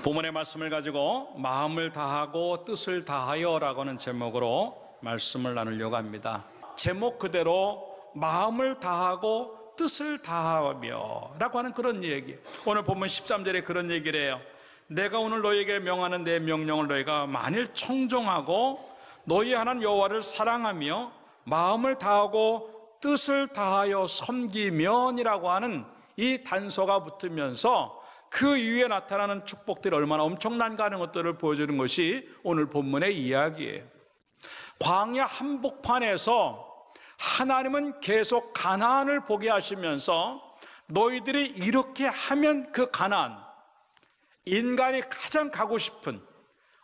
본문의 말씀을 가지고 마음을 다하고 뜻을 다하여라고 하는 제목으로 말씀을 나누려고 합니다. 제목 그대로 마음을 다하고 뜻을 다하며 라고 하는 그런 얘기. 오늘 본문 13절에 그런 얘기를 해요. 내가 오늘 너희에게 명하는 내 명령을 너희가 만일 청종하고 너희 하나님 여호와를 사랑하며 마음을 다하고 뜻을 다하여 섬기면이라고 하는 이 단서가 붙으면서 그 이후에 나타나는 축복들이 얼마나 엄청난가 하는 것들을 보여주는 것이 오늘 본문의 이야기예요. 광야 한복판에서 하나님은 계속 가나안을 보게 하시면서 너희들이 이렇게 하면 그 가나안, 인간이 가장 가고 싶은,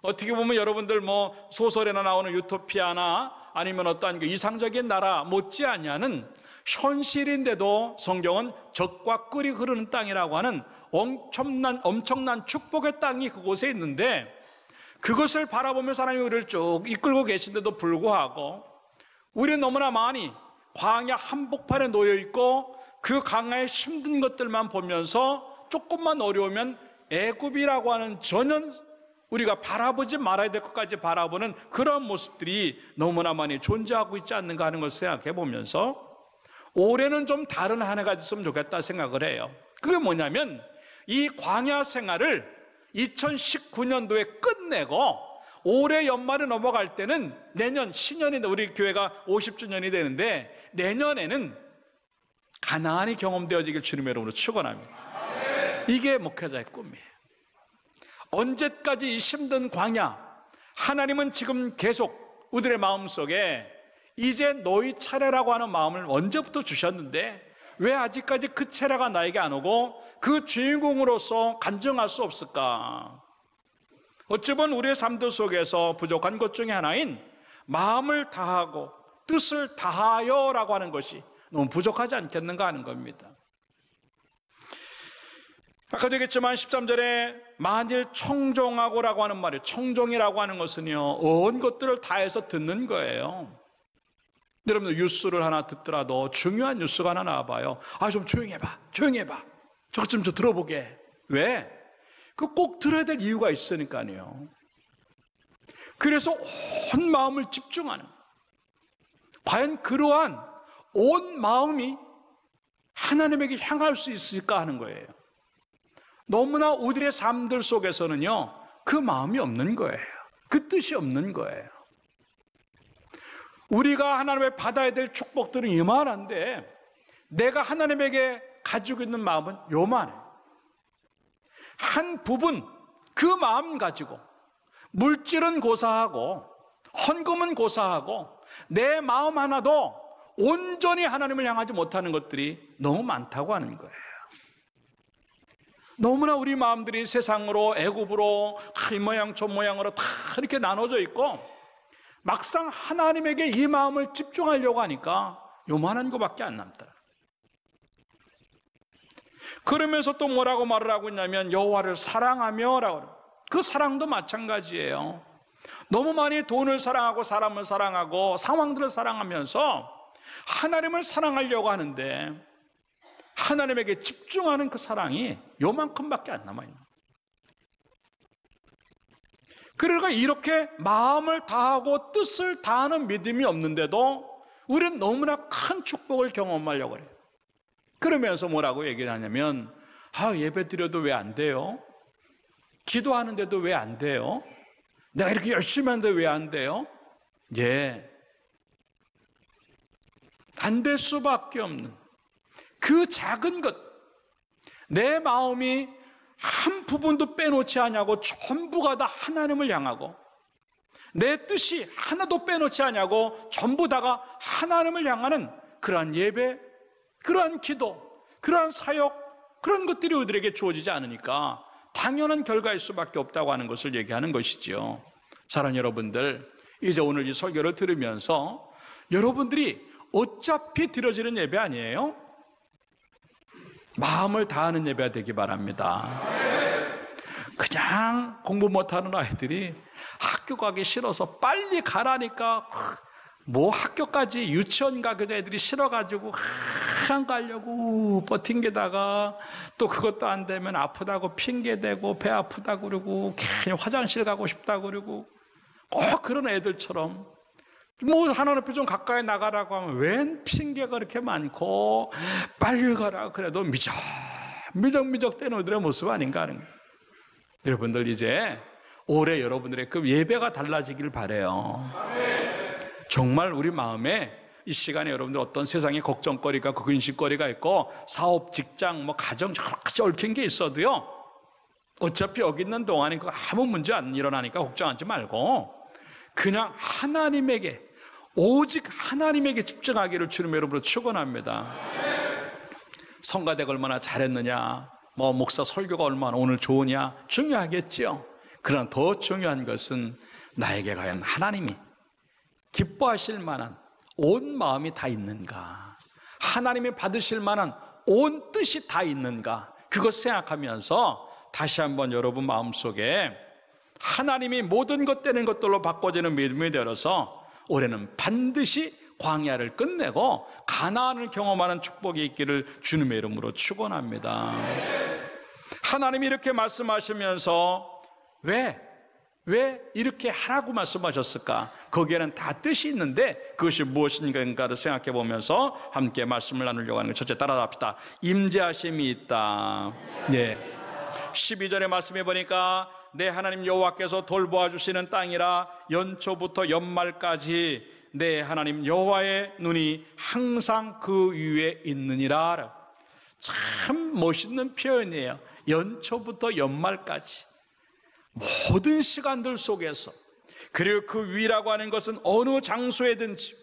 어떻게 보면 여러분들 소설에나 나오는 유토피아나 아니면 어떠한 그 이상적인 나라 못지않냐는 현실인데도 성경은 젖과 꿀이 흐르는 땅이라고 하는 엄청난 축복의 땅이 그곳에 있는데, 그것을 바라보면서 하나님이 우리를 쭉 이끌고 계신데도 불구하고 우리는 너무나 많이 광야 한복판에 놓여있고 그 광야의 힘든 것들만 보면서 조금만 어려우면 애굽이라고 하는 전혀 우리가 바라보지 말아야 될 것까지 바라보는 그런 모습들이 너무나 많이 존재하고 있지 않는가 하는 것을 생각해 보면서 올해는 좀 다른 한 해가 됐으면 좋겠다 생각을 해요. 그게 뭐냐면 이 광야 생활을 2019년도에 끝내고 올해 연말에 넘어갈 때는 내년 신년인데 우리 교회가 50주년이 되는데 내년에는 가나안이 경험되어지길 주님의 이름으로 축원합니다. 이게 목회자의 꿈이에요. 언제까지 이 힘든 광야, 하나님은 지금 계속 우리의 마음속에 이제 너희 차례라고 하는 마음을 언제부터 주셨는데 왜 아직까지 그 차례가 나에게 안 오고 그 주인공으로서 간증할 수 없을까? 어찌 보면 우리의 삶들 속에서 부족한 것 중에 하나인 마음을 다하고 뜻을 다하여라고 하는 것이 너무 부족하지 않겠는가 하는 겁니다. 아까도 얘기했지만 13절에 만일 청종하고라고 하는 말이에요. 청종이라고 하는 것은요, 온 것들을 다해서 듣는 거예요. 여러분들 뉴스를 하나 듣더라도 중요한 뉴스가 하나 나와봐요. 좀 조용히 해봐. 저것 좀 들어보게. 왜? 그 꼭 들어야 될 이유가 있으니까요. 그래서 온 마음을 집중하는 거예요. 과연 그러한 온 마음이 하나님에게 향할 수 있을까 하는 거예요. 너무나 우리의 삶들 속에서는요, 그 마음이 없는 거예요. 그 뜻이 없는 거예요. 우리가 하나님의 받아야 될 축복들은 이만한데 내가 하나님에게 가지고 있는 마음은 요만해요. 한 부분, 그 마음 가지고 물질은 고사하고 헌금은 고사하고 내 마음 하나도 온전히 하나님을 향하지 못하는 것들이 너무 많다고 하는 거예요. 너무나 우리 마음들이 세상으로, 애굽으로, 이 모양 저 모양으로 다 이렇게 나눠져 있고 막상 하나님에게 이 마음을 집중하려고 하니까 요만한 것밖에 안 남더라. 그러면서 또 뭐라고 말을 하고 있냐면 여호와를 사랑하며 라고. 그 사랑도 마찬가지예요. 너무 많이 돈을 사랑하고 사람을 사랑하고 상황들을 사랑하면서 하나님을 사랑하려고 하는데 하나님에게 집중하는 그 사랑이 요만큼밖에 안 남아있는 거예요. 그러니까 이렇게 마음을 다하고 뜻을 다하는 믿음이 없는데도 우리는 너무나 큰 축복을 경험하려고 해요. 그러면서 뭐라고 얘기를 하냐면 예배 드려도 왜 안 돼요? 기도하는데도 왜 안 돼요? 내가 이렇게 열심히 하는데 왜 안 돼요? 안 될 수밖에 없는 그 작은 것, 내 마음이 한 부분도 빼놓지 않냐고 전부가 다 하나님을 향하고 내 뜻이 하나도 빼놓지 않냐고 전부 다가 하나님을 향하는 그러한 예배, 그러한 기도, 그러한 사역, 그런 것들이 우리에게 주어지지 않으니까 당연한 결과일 수밖에 없다고 하는 것을 얘기하는 것이지요. 사랑하는 여러분들, 이제 오늘 이 설교를 들으면서 여러분들이 어차피 드려지는 예배 아니에요? 마음을 다하는 예배가 되기 바랍니다. 그냥 공부 못하는 아이들이 학교 가기 싫어서 빨리 가라니까 학교까지 유치원 가기도 애들이 싫어가지고 시간 가려고 버틴 게다가 또 그것도 안 되면 아프다고 핑계대고 배 아프다고 그러고 괜히 화장실 가고 싶다고 그러고 꼭 그런 애들처럼 뭐 하나님 앞에 좀 가까이 나가라고 하면 웬 핑계가 그렇게 많고 빨리 가라 그래도 미적미적 떼는 애들의 모습 아닌가 하는 거예요. 여러분들 이제 올해 여러분들의 그 예배가 달라지길 바라요. 정말 우리 마음에 이 시간에 여러분들 어떤 세상에 걱정거리가 그 근심거리가 있고 사업, 직장, 뭐 가정 여러 가지 얽힌 게 있어도요. 어차피 여기 있는 동안에 그 아무 문제 안 일어나니까 걱정하지 말고 그냥 하나님에게 오직 하나님에게 집중하기를 주님 여러분으로 축원합니다. 성가대가 얼마나 잘했느냐, 뭐 목사 설교가 얼마나 오늘 좋으냐 중요하겠지요. 그러나 더 중요한 것은 나에게 과연 하나님이 기뻐하실 만한 온 마음이 다 있는가, 하나님이 받으실 만한 온 뜻이 다 있는가, 그것 생각하면서 다시 한번 여러분 마음속에 하나님이 모든 것 되는 것들로 바꿔지는 믿음이 되어서 올해는 반드시 광야를 끝내고 가나안을 경험하는 축복이 있기를 주님의 이름으로 축원합니다. 하나님이 이렇게 말씀하시면서 왜 이렇게 하라고 말씀하셨을까? 거기에는 다 뜻이 있는데 그것이 무엇인가를 생각해 보면서 함께 말씀을 나누려고 하는 것. 첫째 따라합시다. 임재하심이 있다. 네. 12절의 말씀해 보니까 내 하나님 여호와께서 돌보아 주시는 땅이라 연초부터 연말까지 내 하나님 여호와의 눈이 항상 그 위에 있느니라. 참 멋있는 표현이에요. 연초부터 연말까지 모든 시간들 속에서, 그리고 그 위라고 하는 것은 어느 장소에든지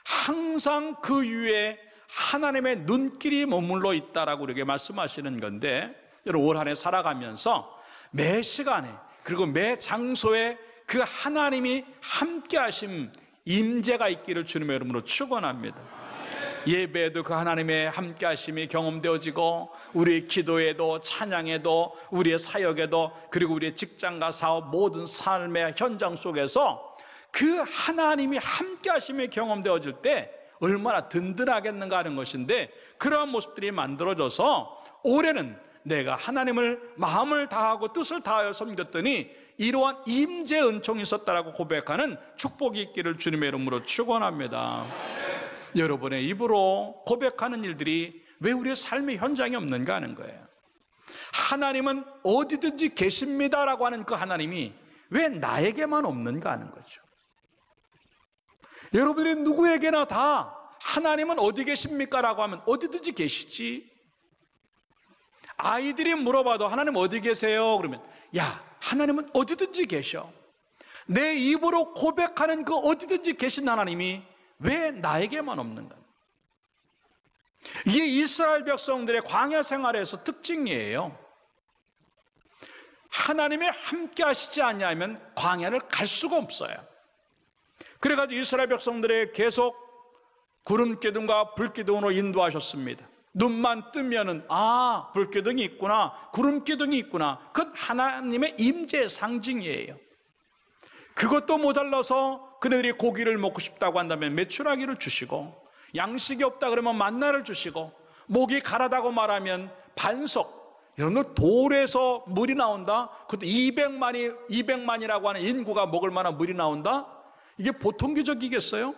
항상 그 위에 하나님의 눈길이 머물러 있다라고 이렇게 말씀하시는 건데, 여러분 올 한 해 살아가면서 매 시간에 그리고 매 장소에 그 하나님이 함께 하심 임재가 있기를 주님의 이름으로 축원합니다. 예배에도 그 하나님의 함께 하심이 경험되어지고 우리의 기도에도 찬양에도 우리의 사역에도 그리고 우리의 직장과 사업 모든 삶의 현장 속에서 그 하나님이 함께 하심이 경험되어질 때 얼마나 든든하겠는가 하는 것인데, 그러한 모습들이 만들어져서 올해는 내가 하나님을 마음을 다하고 뜻을 다하여 섬겼더니 이러한 임재 은총이 있었다라고 고백하는 축복이 있기를 주님의 이름으로 축원합니다. 여러분의 입으로 고백하는 일들이 왜 우리의 삶의 현장에 없는가 하는 거예요. 하나님은 어디든지 계십니다라고 하는 그 하나님이 왜 나에게만 없는가 하는 거죠. 여러분이 누구에게나 다 하나님은 어디 계십니까? 라고 하면 어디든지 계시지. 아이들이 물어봐도 하나님 어디 계세요? 그러면 야, 하나님은 어디든지 계셔. 내 입으로 고백하는 그 어디든지 계신 하나님이 왜 나에게만 없는가? 이게 이스라엘 백성들의 광야 생활에서 특징이에요. 하나님이 함께 하시지 않냐면 광야를 갈 수가 없어요. 그래가지고 이스라엘 백성들의 계속 구름기둥과 불기둥으로 인도하셨습니다. 눈만 뜨면은 불기둥이 있구나, 구름기둥이 있구나. 그건 하나님의 임재의 상징이에요. 그것도 모자라서 그네들이 고기를 먹고 싶다고 한다면 메추라기를 주시고, 양식이 없다 그러면 만나를 주시고, 목이 가라다고 말하면 반석, 여러분들 돌에서 물이 나온다? 그것도 200만이라고 하는 인구가 먹을 만한 물이 나온다? 이게 보통 기적이겠어요?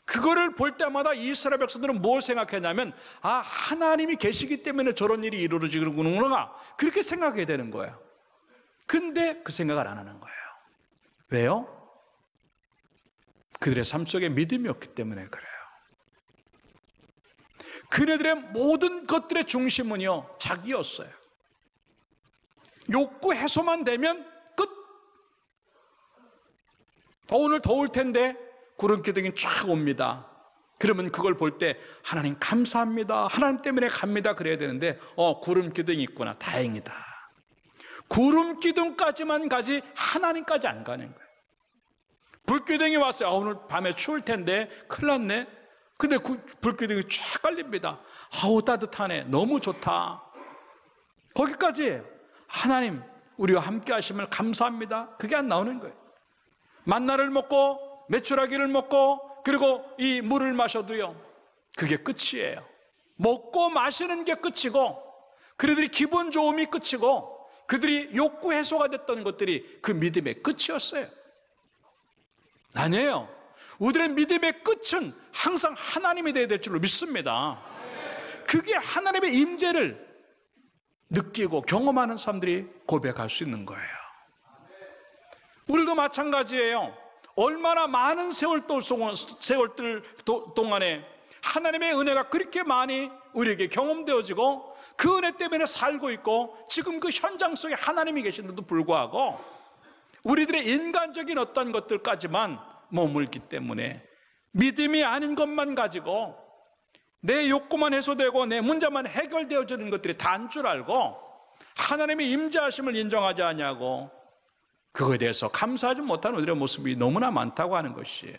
그거를 볼 때마다 이스라엘 백성들은 뭘 생각했냐면 하나님이 계시기 때문에 저런 일이 이루어지는구나, 그렇게 생각해야 되는 거예요. 근데 그 생각을 안 하는 거예요. 왜요? 그들의 삶 속에 믿음이 없기 때문에 그래요. 그네들의 모든 것들의 중심은요, 자기였어요. 욕구 해소만 되면 끝. 오늘 더울 텐데 구름기둥이 쫙 옵니다. 그러면 그걸 볼 때 하나님 감사합니다, 하나님 때문에 갑니다 그래야 되는데 구름기둥이 있구나, 다행이다. 구름기둥까지만 가지 하나님까지 안 가는 거예요. 불기둥이 왔어요. 오늘 밤에 추울 텐데 큰일 났네. 근데 불기둥이 쫙 깔립니다. 따뜻하네, 너무 좋다. 거기까지예요. 하나님 우리와 함께 하심을 감사합니다, 그게 안 나오는 거예요. 만나를 먹고 메추라기를 먹고 그리고 이 물을 마셔도요, 그게 끝이에요. 먹고 마시는 게 끝이고, 그들이 기분 좋음이 끝이고, 그들이 욕구 해소가 됐던 것들이 그 믿음의 끝이었어요. 아니에요. 우리의 믿음의 끝은 항상 하나님이 되어야 될 줄로 믿습니다. 그게 하나님의 임재를 느끼고 경험하는 사람들이 고백할 수 있는 거예요. 우리도 마찬가지예요. 얼마나 많은 세월들 동안에 하나님의 은혜가 그렇게 많이 우리에게 경험되어지고 그 은혜 때문에 살고 있고 지금 그 현장 속에 하나님이 계신데도 불구하고 우리들의 인간적인 어떤 것들까지만 머물기 때문에 믿음이 아닌 것만 가지고 내 욕구만 해소되고 내 문제만 해결되어지는 것들이 다인 줄 알고 하나님의 임재하심을 인정하지 않냐고 그거에 대해서 감사하지 못하는 우리의 모습이 너무나 많다고 하는 것이에요.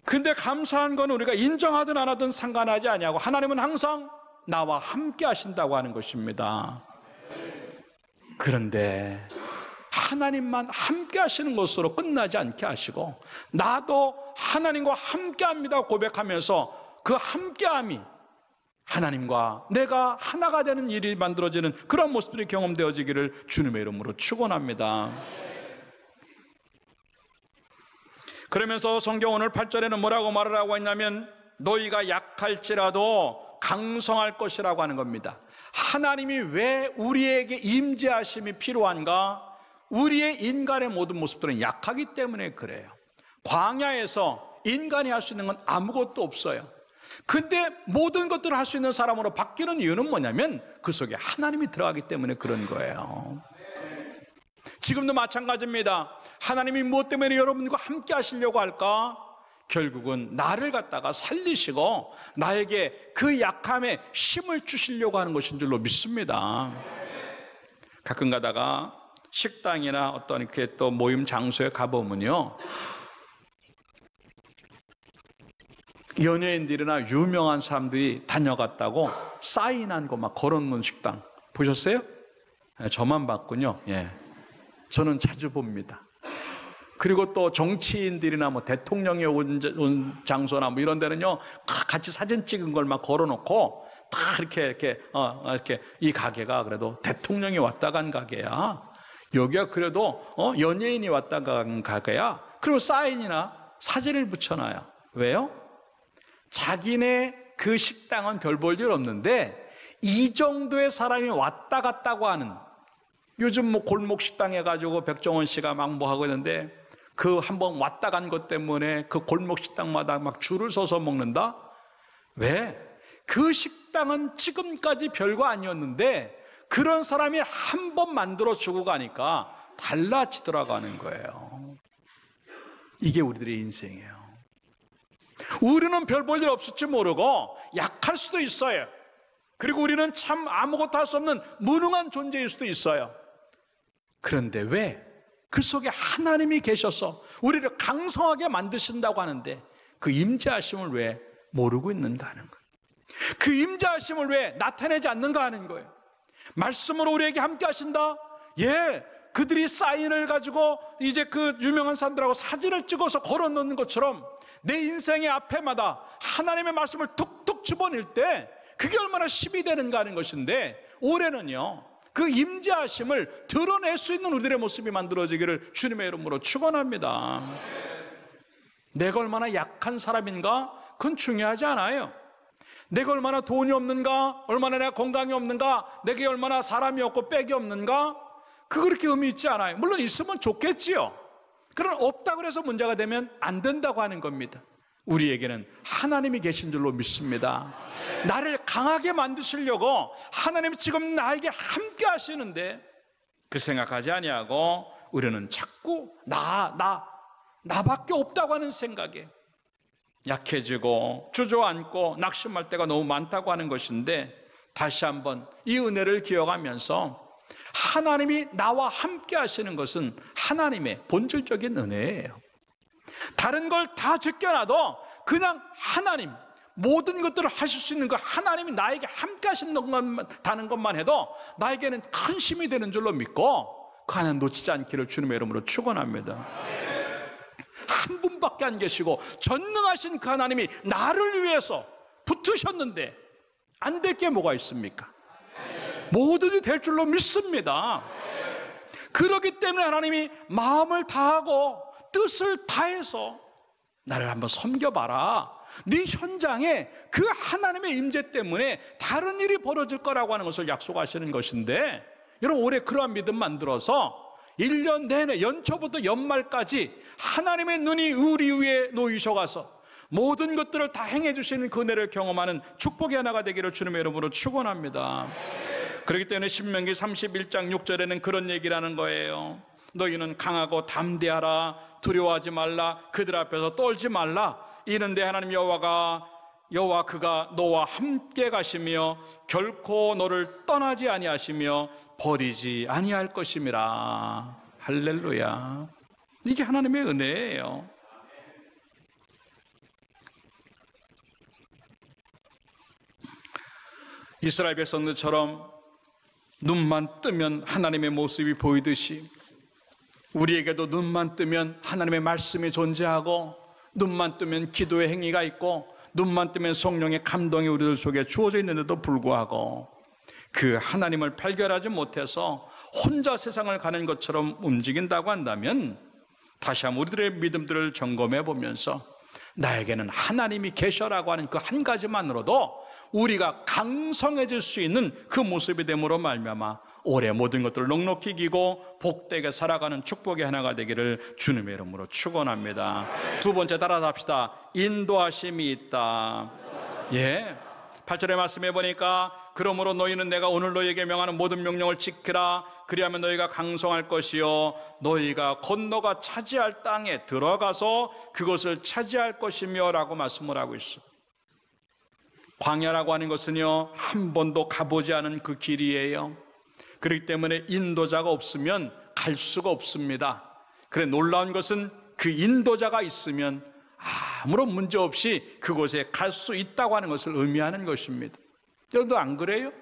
근데 감사한 건 우리가 인정하든 안 하든 상관하지 않냐고 하나님은 항상 나와 함께 하신다고 하는 것입니다. 그런데 하나님만 함께 하시는 것으로 끝나지 않게 하시고 나도 하나님과 함께 합니다 고백하면서 그 함께함이 하나님과 내가 하나가 되는 일이 만들어지는 그런 모습들이 경험되어지기를 주님의 이름으로 축원합니다. 그러면서 성경 오늘 8절에는 뭐라고 말을 하고 있냐면 너희가 약할지라도 강성할 것이라고 하는 겁니다. 하나님이 왜 우리에게 임재하심이 필요한가? 우리의 인간의 모든 모습들은 약하기 때문에 그래요. 광야에서 인간이 할 수 있는 건 아무것도 없어요. 근데 모든 것들을 할 수 있는 사람으로 바뀌는 이유는 뭐냐면 그 속에 하나님이 들어가기 때문에 그런 거예요. 지금도 마찬가지입니다. 하나님이 무엇 때문에 여러분과 함께 하시려고 할까? 결국은 나를 갖다가 살리시고 나에게 그 약함에 힘을 주시려고 하는 것인 줄로 믿습니다. 가끔 가다가 식당이나 어떤 이렇게 또 모임 장소에 가보면요, 연예인들이나 유명한 사람들이 다녀갔다고 사인한 거 막 걸어놓는 식당 보셨어요? 저만 봤군요. 예, 저는 자주 봅니다. 그리고 또 정치인들이나 뭐 대통령이 온 장소나 뭐 이런 데는요, 같이 사진 찍은 걸 막 걸어놓고 다 이렇게 이 가게가 그래도 대통령이 왔다 간 가게야. 여기가 그래도 연예인이 왔다 간 가게야. 그리고 사인이나 사진을 붙여놔요. 왜요? 자기네 그 식당은 별 볼 일 없는데 이 정도의 사람이 왔다 갔다고 하는, 요즘 뭐 골목 식당 해가지고 백종원 씨가 막 뭐 하고 있는데 그 한번 왔다 간 것 때문에 그 골목 식당마다 막 줄을 서서 먹는다? 왜? 그 식당은 지금까지 별거 아니었는데 그런 사람이 한 번 만들어 주고 가니까 달라지더라고 하는 거예요. 이게 우리들의 인생이에요. 우리는 별 볼 일 없을지 모르고 약할 수도 있어요. 그리고 우리는 참 아무것도 할 수 없는 무능한 존재일 수도 있어요. 그런데 왜? 그 속에 하나님이 계셔서 우리를 강성하게 만드신다고 하는데 그 임재하심을 왜 모르고 있는가 하는 거예요. 그 임재하심을 왜 나타내지 않는가 하는 거예요. 말씀으로 우리에게 함께 하신다? 예, 그들이 사인을 가지고 이제 그 유명한 사람들하고 사진을 찍어서 걸어 놓는 것처럼 내 인생의 앞에마다 하나님의 말씀을 툭툭 집어넣을 때 그게 얼마나 힘이 되는가 하는 것인데, 올해는요 그 임재하심을 드러낼 수 있는 우리들의 모습이 만들어지기를 주님의 이름으로 축원합니다. 내가 얼마나 약한 사람인가? 그건 중요하지 않아요. 내가 얼마나 돈이 없는가? 얼마나 내가 건강이 없는가? 내게 얼마나 사람이 없고 빽이 없는가? 그렇게 의미 있지 않아요. 물론 있으면 좋겠지요. 그러나 없다고 해서 문제가 되면 안 된다고 하는 겁니다. 우리에게는 하나님이 계신 줄로 믿습니다. 나를 강하게 만드시려고 하나님이 지금 나에게 함께 하시는데 그 생각하지 아니하고 우리는 자꾸 나밖에 없다고 하는 생각에 약해지고 주저앉고 낙심할 때가 너무 많다고 하는 것인데, 다시 한번 이 은혜를 기억하면서 하나님이 나와 함께 하시는 것은 하나님의 본질적인 은혜예요. 다른 걸 다 제껴놔도 그냥 하나님, 모든 것들을 하실 수 있는 그 하나님이 나에게 함께 하신다는 것만 해도 나에게는 큰 힘이 되는 줄로 믿고 그 하나님 놓치지 않기를 주님의 이름으로 축원합니다. 한 분밖에 안 계시고 전능하신 그 하나님이 나를 위해서 붙으셨는데 안 될 게 뭐가 있습니까? 뭐든지 될 줄로 믿습니다. 그렇기 때문에 하나님이 마음을 다하고 뜻을 다해서 나를 한번 섬겨봐라. 네 현장에 그 하나님의 임재 때문에 다른 일이 벌어질 거라고 하는 것을 약속하시는 것인데, 여러분 올해 그러한 믿음 만들어서 1년 내내 연초부터 연말까지 하나님의 눈이 우리 위에 놓이셔가서 모든 것들을 다 행해 주시는 그 은혜를 경험하는 축복의 하나가 되기를 주님의 이름으로 축원합니다. 그렇기 때문에 신명기 31장 6절에는 그런 얘기를 하는 거예요. 너희는 강하고 담대하라. 두려워하지 말라. 그들 앞에서 떨지 말라. 이는데 하나님 여호와 그가 너와 함께 가시며 결코 너를 떠나지 아니하시며 버리지 아니할 것임이라. 할렐루야. 이게 하나님의 은혜예요. 이스라엘 백성들처럼 눈만 뜨면 하나님의 모습이 보이듯이 우리에게도 눈만 뜨면 하나님의 말씀이 존재하고, 눈만 뜨면 기도의 행위가 있고, 눈만 뜨면 성령의 감동이 우리들 속에 주어져 있는데도 불구하고 그 하나님을 발견하지 못해서 혼자 세상을 가는 것처럼 움직인다고 한다면, 다시 한번 우리들의 믿음들을 점검해 보면서 나에게는 하나님이 계셔라고 하는 그 한 가지만으로도 우리가 강성해질 수 있는 그 모습이 됨으로 말미암아 올해 모든 것들을 넉넉히 이기고 복되게 살아가는 축복의 하나가 되기를 주님의 이름으로 축원합니다. 두 번째 따라서 합시다. 인도하심이 있다. 8절의 말씀해 보니까 그러므로 너희는 내가 오늘 너희에게 명하는 모든 명령을 지키라. 그리하면 너희가 강성할 것이요 너희가 건너가 차지할 땅에 들어가서 그것을 차지할 것이며 라고 말씀을 하고 있어. 광야라고 하는 것은요 한 번도 가보지 않은 그 길이에요. 그렇기 때문에 인도자가 없으면 갈 수가 없습니다. 그래 놀라운 것은 그 인도자가 있으면 아무런 문제 없이 그곳에 갈 수 있다고 하는 것을 의미하는 것입니다. 여러분도 안 그래요?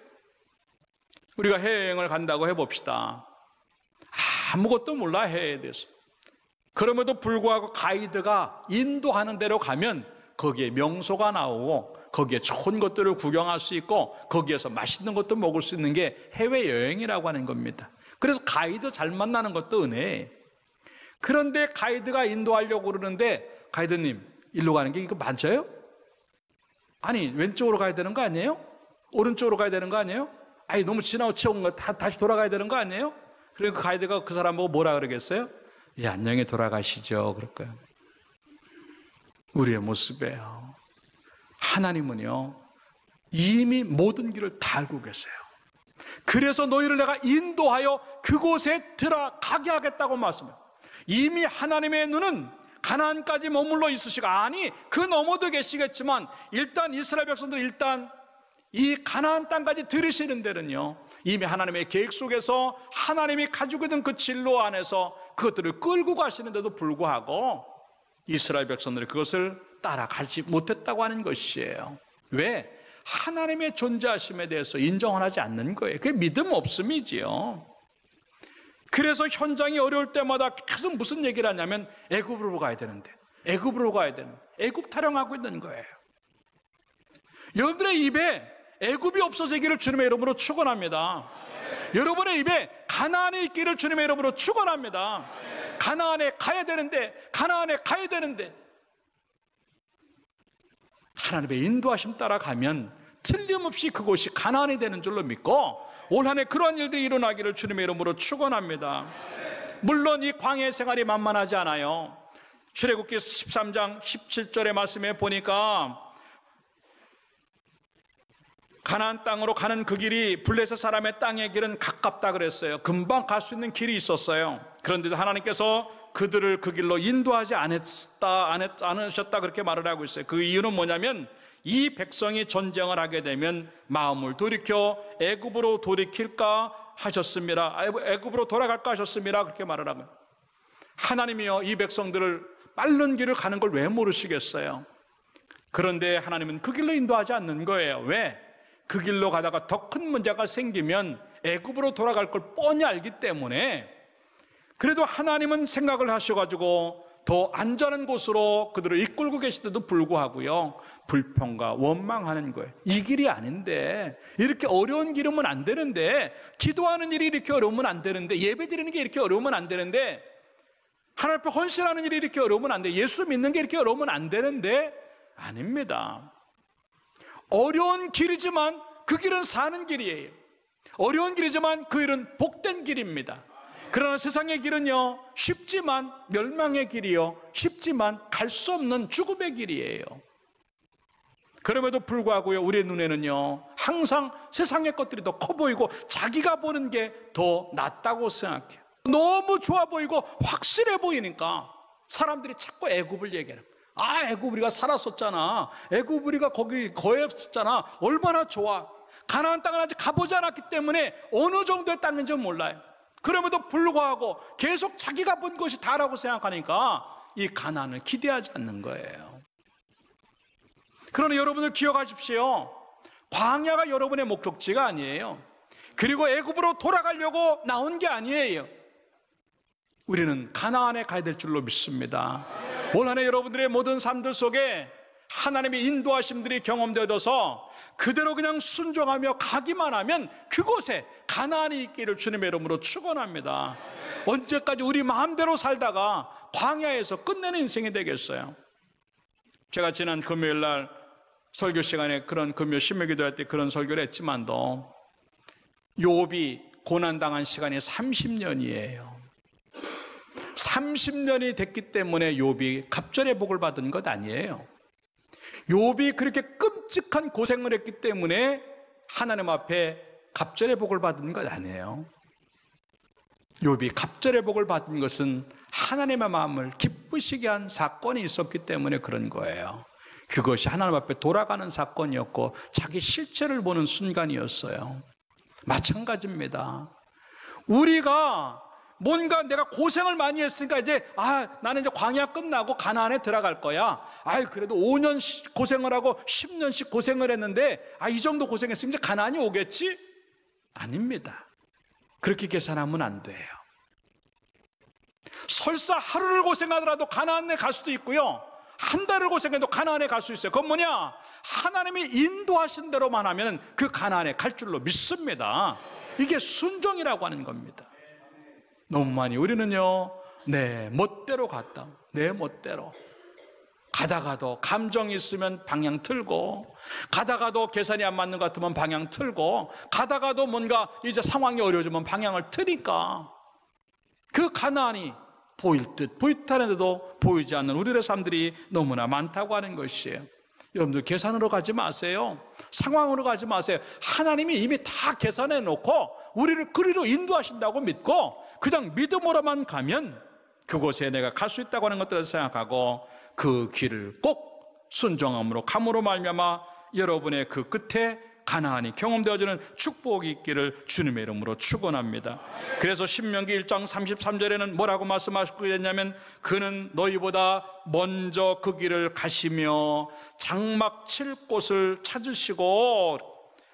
우리가 해외여행을 간다고 해봅시다. 아무것도 몰라 해외에 대해서. 그럼에도 불구하고 가이드가 인도하는 대로 가면 거기에 명소가 나오고 거기에 좋은 것들을 구경할 수 있고 거기에서 맛있는 것도 먹을 수 있는 게 해외여행이라고 하는 겁니다. 그래서 가이드 잘 만나는 것도 은혜예요. 그런데 가이드가 인도하려고 그러는데 가이드님 일로 가는 게 이거 맞아요? 아니 왼쪽으로 가야 되는 거 아니에요? 오른쪽으로 가야 되는 거 아니에요? 아니 너무 지나치온 거 다시 돌아가야 되는 거 아니에요? 그리고 그 가이드가 그 사람 보고 뭐라 그러겠어요? 예, 안녕히 돌아가시죠. 그럴 거예요. 우리의 모습이에요. 하나님은요 이미 모든 길을 다 알고 계세요. 그래서 너희를 내가 인도하여 그곳에 들어가게 하겠다고 말씀해요. 이미 하나님의 눈은 가나안까지 머물러 있으시고, 아니 그 너머도 계시겠지만 일단 이스라엘 백성들 일단 이 가나안 땅까지 들으시는 데는요 이미 하나님의 계획 속에서 하나님이 가지고 있는 그 진로 안에서 그것들을 끌고 가시는데도 불구하고 이스라엘 백성들이 그것을 따라가지 못했다고 하는 것이에요. 왜? 하나님의 존재하심에 대해서 인정을 하지 않는 거예요. 그게 믿음 없음이지요. 그래서 현장이 어려울 때마다 계속 무슨 얘기를 하냐면 애굽으로 가야 되는데, 애굽으로 가야 되는데, 애굽 타령하고 있는 거예요. 여러분들의 입에 애굽이 없어지기를 주님의 이름으로 축원합니다. 여러분의 입에 가나안이 있기를 주님의 이름으로 축원합니다. 가나안에 가야 되는데, 가나안에 가야 되는데 하나님의 인도하심 따라가면 틀림없이 그곳이 가나안이 되는 줄로 믿고 올 한 해 그러한 일들이 일어나기를 주님의 이름으로 축원합니다. 물론 이 광야의 생활이 만만하지 않아요. 출애굽기 13장 17절의 말씀에 보니까 가나안 땅으로 가는 그 길이 블레셋 사람의 땅의 길은 가깝다 그랬어요. 금방 갈 수 있는 길이 있었어요. 그런데도 하나님께서 그들을 그 길로 인도하지 않으셨다 그렇게 말을 하고 있어요. 그 이유는 뭐냐면 이 백성이 전쟁을 하게 되면 마음을 돌이켜 애굽으로 돌이킬까 하셨습니다. 애굽으로 돌아갈까 하셨습니다. 그렇게 말을 하면 하나님이요 이 백성들을 빠른 길을 가는 걸 왜 모르시겠어요? 그런데 하나님은 그 길로 인도하지 않는 거예요. 왜? 그 길로 가다가 더 큰 문제가 생기면 애굽으로 돌아갈 걸 뻔히 알기 때문에. 그래도 하나님은 생각을 하셔가지고 더 안전한 곳으로 그들을 이끌고 계시데도 불구하고요, 불평과 원망하는 거예요. 이 길이 아닌데, 이렇게 어려운 길이면 안 되는데, 기도하는 일이 이렇게 어려우면 안 되는데, 예배 드리는 게 이렇게 어려우면 안 되는데, 하나님 앞에 헌신하는 일이 이렇게 어려우면 안 돼. 예수 믿는 게 이렇게 어려우면 안 되는데, 아닙니다. 어려운 길이지만 그 길은 사는 길이에요. 어려운 길이지만 그 길은 복된 길입니다. 그러나 세상의 길은요, 쉽지만 멸망의 길이요, 쉽지만 갈 수 없는 죽음의 길이에요. 그럼에도 불구하고요, 우리의 눈에는요, 항상 세상의 것들이 더 커 보이고 자기가 보는 게 더 낫다고 생각해요. 너무 좋아 보이고 확실해 보이니까 사람들이 자꾸 애굽을 얘기해요. 아, 애굽 우리가 살았었잖아. 애굽 우리가 거기 거했었잖아. 얼마나 좋아. 가나안 땅을 아직 가보지 않았기 때문에 어느 정도의 땅인지 몰라요. 그럼에도 불구하고 계속 자기가 본 것이 다라고 생각하니까 이 가나안을 기대하지 않는 거예요. 그러나 여러분들 기억하십시오. 광야가 여러분의 목적지가 아니에요. 그리고 애굽으로 돌아가려고 나온 게 아니에요. 우리는 가나안에 가야 될 줄로 믿습니다. 올 한 해 여러분들의 모든 삶들 속에 하나님의 인도하심들이 경험되어져서 그대로 그냥 순종하며 가기만 하면 그곳에 가나안이 있기를 주님의 이름으로 축원합니다. 언제까지 우리 마음대로 살다가 광야에서 끝내는 인생이 되겠어요? 제가 지난 금요일 날 설교 시간에 그런 금요 심야기도할 때 그런 설교를 했지만도 욥이 고난당한 시간이 30년이에요. 30년이 됐기 때문에 욥이 갑절의 복을 받은 것 아니에요. 욥이 그렇게 끔찍한 고생을 했기 때문에 하나님 앞에 갑절의 복을 받은 것 아니에요. 욥이 갑절의 복을 받은 것은 하나님의 마음을 기쁘시게 한 사건이 있었기 때문에 그런 거예요. 그것이 하나님 앞에 돌아가는 사건이었고 자기 실체를 보는 순간이었어요. 마찬가지입니다. 우리가 뭔가 내가 고생을 많이 했으니까 이제 나는 이제 광야 끝나고 가나안에 들어갈 거야. 그래도 5년 고생을 하고 10년씩 고생을 했는데 이 정도 고생했으면 이제 가나안이 오겠지? 아닙니다. 그렇게 계산하면 안 돼요. 설사 하루를 고생하더라도 가나안에 갈 수도 있고요, 한 달을 고생해도 가나안에 갈 수 있어요. 그건 뭐냐? 하나님이 인도하신 대로만 하면 그 가나안에 갈 줄로 믿습니다. 이게 순종이라고 하는 겁니다. 너무 많이 우리는요, 내 멋대로 갔다, 내 멋대로 가다가도 감정이 있으면 방향 틀고, 가다가도 계산이 안 맞는 것 같으면 방향 틀고, 가다가도 뭔가 이제 상황이 어려워지면 방향을 트니까 그 가나안이 보일 듯 보이타는데도 보이지 않는 우리의 삶들이 너무나 많다고 하는 것이에요. 여러분들 계산으로 가지 마세요. 상황으로 가지 마세요. 하나님이 이미 다 계산해 놓고 우리를 그리로 인도하신다고 믿고 그냥 믿음으로만 가면 그곳에 내가 갈 수 있다고 하는 것들을 생각하고 그 길을 꼭 순종함으로 감으로 말미암아 여러분의 그 끝에 가나안이 경험되어지는 축복이 있기를 주님의 이름으로 축원합니다. 그래서 신명기 1장 33절에는 뭐라고 말씀하시고 있냐면 그는 너희보다 먼저 그 길을 가시며 장막 칠 곳을 찾으시고,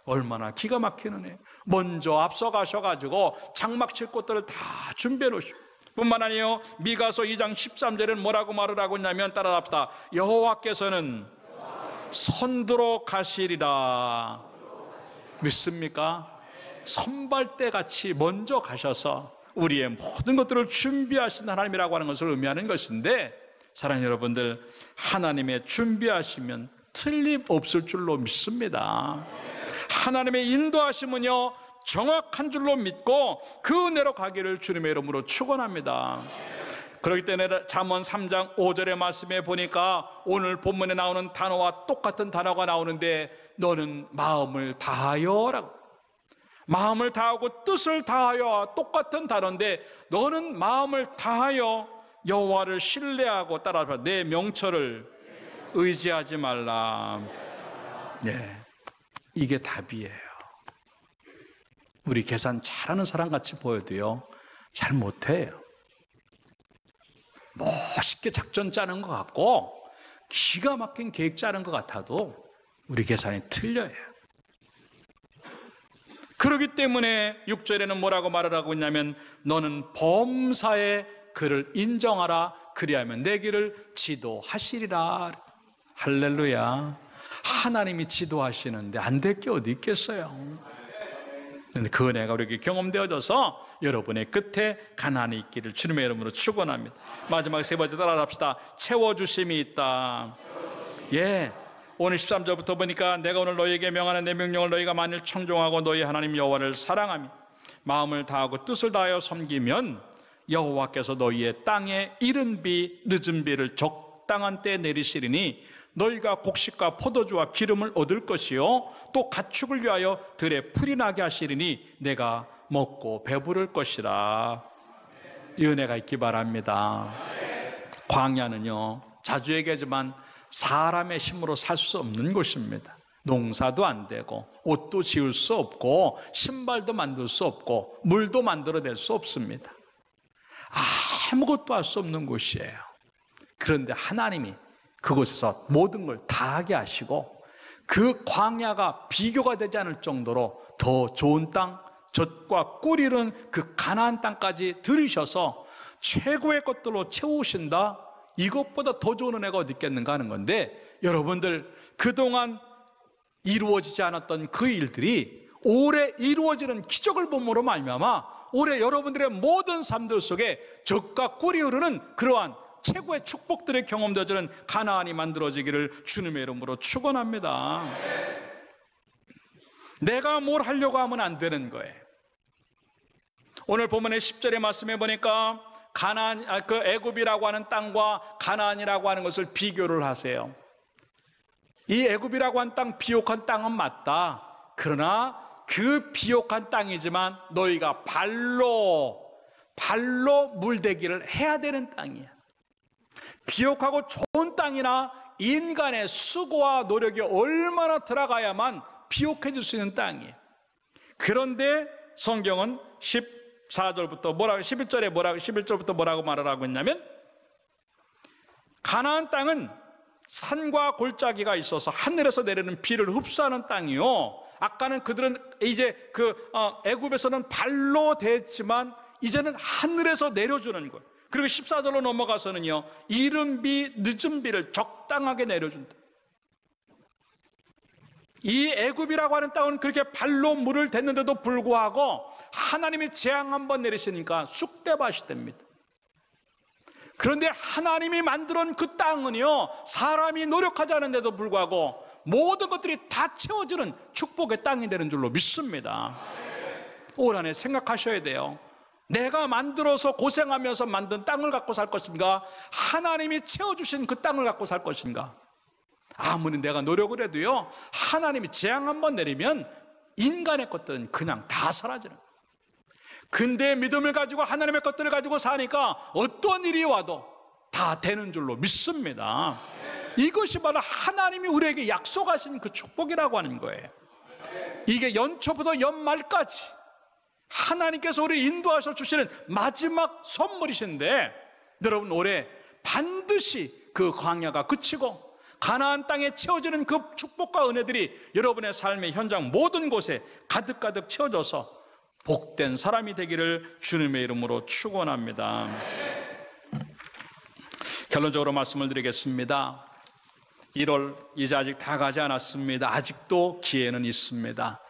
얼마나 기가 막히는 애, 먼저 앞서 가셔가지고 장막 칠 곳들을 다 준비해 놓으시고, 뿐만 아니요 미가서 2장 13절에는 뭐라고 말을 하고 있냐면 따라합시다. 여호와께서는 선두로 가시리라. 믿습니까? 선발대 같이 먼저 가셔서 우리의 모든 것들을 준비하신 하나님이라고 하는 것을 의미하는 것인데, 사랑하는 여러분들, 하나님의 준비하시면 틀림없을 줄로 믿습니다. 하나님의 인도하심은요 정확한 줄로 믿고 그 은혜로 가기를 주님의 이름으로 축원합니다. 그렇기 때문에 잠언 3장 5절의 말씀에 보니까 오늘 본문에 나오는 단어와 똑같은 단어가 나오는데, 너는 마음을 다하여라고, 마음을 다하고 뜻을 다하여 똑같은 단어인데, 너는 마음을 다하여 여호와를 신뢰하고 따라서 내 명철을 의지하지 말라. 네, 이게 답이에요. 우리 계산 잘하는 사람 같이 보여도요 잘 못해요. 멋있게 작전 짜는 것 같고 기가 막힌 계획 짜는 것 같아도 우리 계산이 틀려요. 그렇기 때문에 6절에는 뭐라고 말을 하고 있냐면 너는 범사에 그를 인정하라. 그리하면 내 길을 지도하시리라. 할렐루야. 하나님이 지도하시는데 안 될 게 어디 있겠어요. 그 은혜가 우리에게 경험되어져서 여러분의 끝에 가난이 있기를 주님의 이름으로 축원합니다. 마지막 세 번째 따라합시다. 채워주심이 있다. 예, 오늘 13절부터 보니까 내가 오늘 너희에게 명하는 내 명령을 너희가 만일 청종하고 너희 하나님 여호와를 사랑하며 마음을 다하고 뜻을 다하여 섬기면 여호와께서 너희의 땅에 이른 비 늦은 비를 적당한 때에 내리시리니 너희가 곡식과 포도주와 기름을 얻을 것이요 또 가축을 위하여 들에 풀이 나게 하시리니 내가 먹고 배부를 것이라. 이 은혜가 있기 바랍니다. 광야는요, 자주 얘기하지만 사람의 힘으로 살 수 없는 곳입니다. 농사도 안 되고 옷도 지을 수 없고 신발도 만들 수 없고 물도 만들어낼 수 없습니다. 아무것도 할 수 없는 곳이에요. 그런데 하나님이 그곳에서 모든 걸 다 하게 하시고 그 광야가 비교가 되지 않을 정도로 더 좋은 땅, 젖과 꿀 이른 그 가나안 땅까지 들이셔서 최고의 것들로 채우신다. 이것보다 더 좋은 은혜가 어디 있겠는가 하는 건데, 여러분들 그동안 이루어지지 않았던 그 일들이 올해 이루어지는 기적을 본으로 말미암아 올해 여러분들의 모든 삶들 속에 젖과 꿀이 흐르는 그러한 최고의 축복들의 경험되어지는 가나안이 만들어지기를 주님의 이름으로 축원합니다. 내가 뭘 하려고 하면 안 되는 거예요. 오늘 본문의 10절의 말씀에 보니까 그 애굽이라고 하는 땅과 가나안이라고 하는 것을 비교를 하세요. 이 애굽이라고 하는 땅, 비옥한 땅은 맞다. 그러나 그 비옥한 땅이지만 너희가 발로 물대기를 해야 되는 땅이야. 비옥하고 좋은 땅이나 인간의 수고와 노력이 얼마나 들어가야만 비옥해질 수 있는 땅이에요. 그런데 성경은 14절부터 11절부터 뭐라고 말을 하고 있냐면, 가나안 땅은 산과 골짜기가 있어서 하늘에서 내리는 비를 흡수하는 땅이요. 아까는 그들은 이제 애굽에서는 발로 대했지만 이제는 하늘에서 내려주는 거예요. 그리고 14절로 넘어가서는요, 이른 비, 늦은 비를 적당하게 내려준다. 이 애굽이라고 하는 땅은 그렇게 발로 물을 댔는데도 불구하고 하나님이 재앙 한번 내리시니까 쑥대밭이 됩니다. 그런데 하나님이 만들어놓은 그 땅은요, 사람이 노력하지 않은데도 불구하고 모든 것들이 다 채워지는 축복의 땅이 되는 줄로 믿습니다. 올 한해 생각하셔야 돼요. 내가 만들어서 고생하면서 만든 땅을 갖고 살 것인가, 하나님이 채워주신 그 땅을 갖고 살 것인가. 아무리 내가 노력을 해도요, 하나님이 재앙 한번 내리면 인간의 것들은 그냥 다 사라지는 거예요. 근데 믿음을 가지고 하나님의 것들을 가지고 사니까 어떤 일이 와도 다 되는 줄로 믿습니다. 이것이 바로 하나님이 우리에게 약속하신 그 축복이라고 하는 거예요. 이게 연초부터 연말까지 하나님께서 우리를 인도하셔 주시는 마지막 선물이신데, 여러분 올해 반드시 그 광야가 그치고 가나안 땅에 채워지는 그 축복과 은혜들이 여러분의 삶의 현장 모든 곳에 가득가득 채워져서 복된 사람이 되기를 주님의 이름으로 축원합니다. 결론적으로 말씀을 드리겠습니다. 1월 이제 아직 다 가지 않았습니다. 아직도 기회는 있습니다.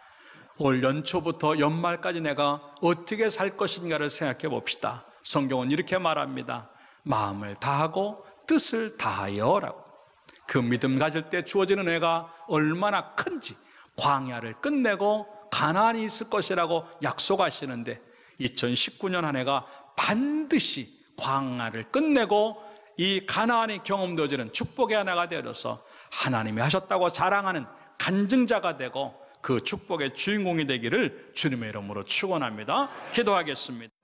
올 연초부터 연말까지 내가 어떻게 살 것인가를 생각해 봅시다. 성경은 이렇게 말합니다. 마음을 다하고 뜻을 다하여라고. 그 믿음 가질 때 주어지는 은혜가 얼마나 큰지, 광야를 끝내고 가나안이 있을 것이라고 약속하시는데 2019년 한 해가 반드시 광야를 끝내고 이 가나안이 경험되어지는 축복의 하나가 되어져서 하나님이 하셨다고 자랑하는 간증자가 되고 그 축복의 주인공이 되기를 주님의 이름으로 축원합니다. 기도하겠습니다.